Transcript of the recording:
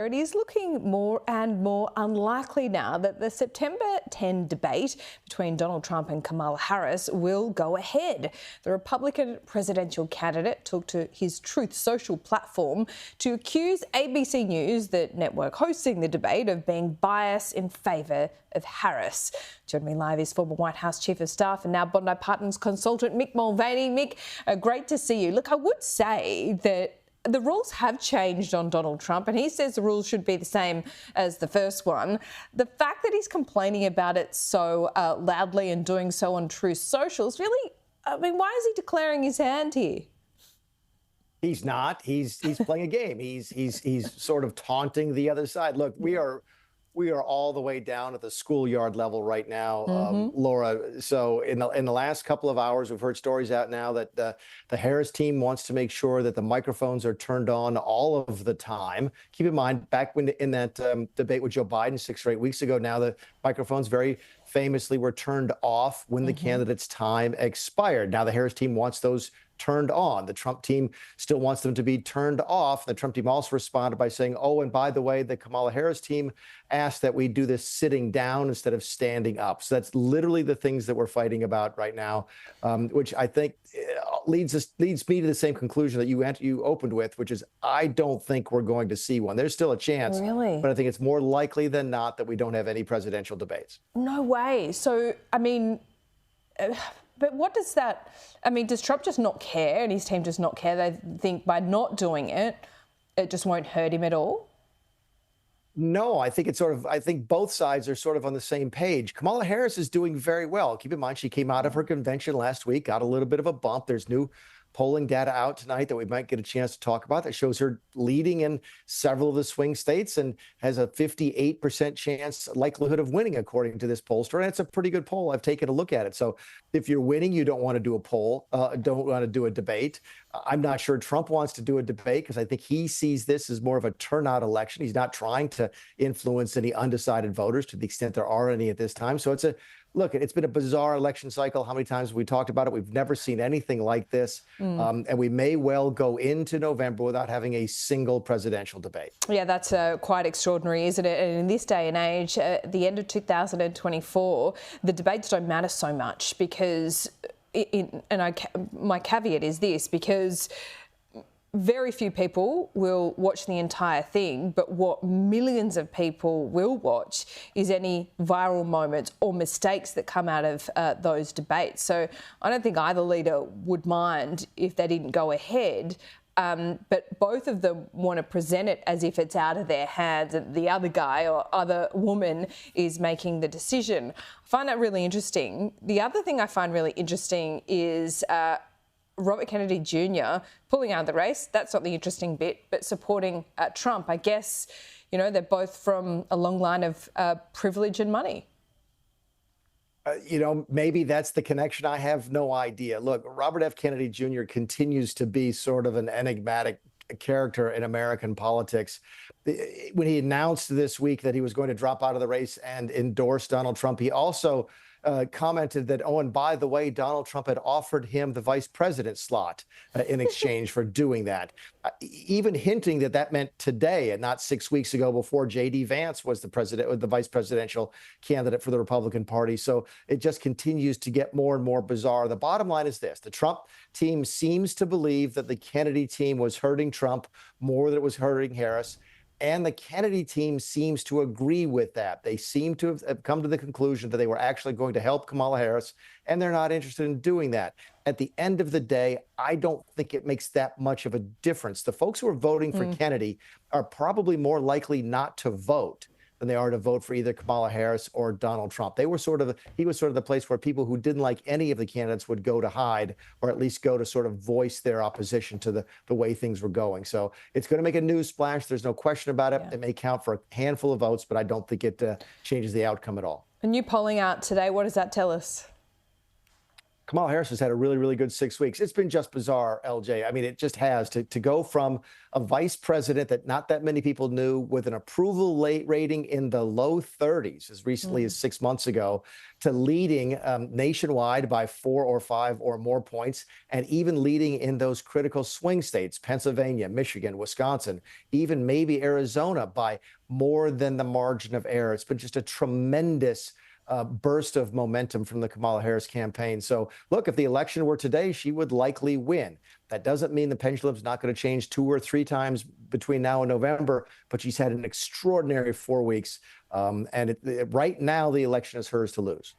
It is looking more and more unlikely now that the September 10 debate between Donald Trump and Kamala Harris will go ahead. The Republican presidential candidate took to his Truth Social platform to accuse ABC News, the network hosting the debate, of being biased in favour of Harris. Joining me live is former White House Chief of Staff and now Bondi Partners consultant Mick Mulvaney. Mick, great to see you. Look, I would say that the rules have changed on Donald Trump, and he says the rules should be the same as the first one. The fact that he's complaining about it so loudly and doing so on Truth Social is really, I mean, why is he declaring his hand here? He's not. He's playing a game. He's sort of taunting the other side. Look, we are all the way down at the schoolyard level right now, Laura. So in the last couple of hours, we've heard stories out now that the Harris team wants to make sure that the microphones are turned on all of the time. Keep in mind, back when in that debate with Joe Biden 6 or 8 weeks ago, now the microphones very famously were turned off when the candidate's time expired. Now the Harris team wants those turned on. The Trump team still wants them to be turned off. The Trump team also responded by saying, oh, and by the way, the Kamala Harris team asked that we do this sitting down instead of standing up. So that's literally the things that we're fighting about right now, which I think leads me to the same conclusion that you opened with, which is I don't think we're going to see one. There's still a chance, but I think it's more likely than not that we don't have any presidential debates. No way. So, I mean, but what does that, I mean, does Trump just not care and his team just not care? They think by not doing it, it just won't hurt him at all? No, I think I think both sides are sort of on the same page. Kamala Harris is doing very well. Keep in mind, she came out of her convention last week, got a little bit of a bump. There's new polling data out tonight that we might get a chance to talk about that shows her leading in several of the swing states and has a 58% chance likelihood of winning, according to this pollster. And it's a pretty good poll. I've taken a look at it. So if you're winning, you don't want to do a poll, don't want to do a debate. I'm not sure Trump wants to do a debate because I think he sees this as more of a turnout election. He's not trying to influence any undecided voters to the extent there are any at this time. So look, it's been a bizarre election cycle. How many times have we talked about it? We've never seen anything like this. And we may well go into November without having a single presidential debate. Yeah, that's quite extraordinary, isn't it? And in this day and age, at the end of 2024, the debates don't matter so much because, my caveat is this, because very few people will watch the entire thing, but what millions of people will watch is any viral moments or mistakes that come out of those debates. So I don't think either leader would mind if they didn't go ahead, but both of them want to present it as if it's out of their hands and the other guy or other woman is making the decision. I find that really interesting. The other thing I find really interesting is Robert Kennedy Jr. pulling out of the race. That's not the interesting bit, but supporting Trump. I guess, you know, they're both from a long line of privilege and money. Maybe that's the connection. I have no idea. Look, Robert F. Kennedy Jr. continues to be sort of an enigmatic character in American politics. When he announced this week that he was going to drop out of the race and endorse Donald Trump, he also commented that, oh, and by the way, Donald Trump had offered him the vice president slot in exchange for doing that, even hinting that that meant today and not 6 weeks ago before J.D. Vance was the vice presidential candidate for the Republican Party. So it just continues to get more and more bizarre. The bottom line is this. The Trump team seems to believe that the Kennedy team was hurting Trump more than it was hurting Harris. And the Kennedy team seems to agree with that. They seem to have come to the conclusion that they were actually going to help Kamala Harris, and they're not interested in doing that. At the end of the day, I don't think it makes that much of a difference. The folks who are voting for Kennedy are probably more likely not to vote than they are to vote for either Kamala Harris or Donald Trump. He was sort of the place where people who didn't like any of the candidates would go to hide, or at least go to sort of voice their opposition to the way things were going. So it's going to make a news splash. There's no question about it. Yeah. It may count for a handful of votes, but I don't think it changes the outcome at all. A new polling out today. What does that tell us? Kamala Harris has had a really, really good 6 weeks. It's been just bizarre, LJ. I mean, it just has to go from a vice president that not that many people knew with an approval rating in the low 30s as recently as 6 months ago to leading nationwide by 4 or 5 or more points, and even leading in those critical swing states, Pennsylvania, Michigan, Wisconsin, even maybe Arizona by more than the margin of error. It's been just a tremendous burst of momentum from the Kamala Harris campaign. So, look, if the election were today, she would likely win. That doesn't mean the pendulum's not going to change 2 or 3 times between now and November, but she's had an extraordinary 4 weeks. Right now, the election is hers to lose.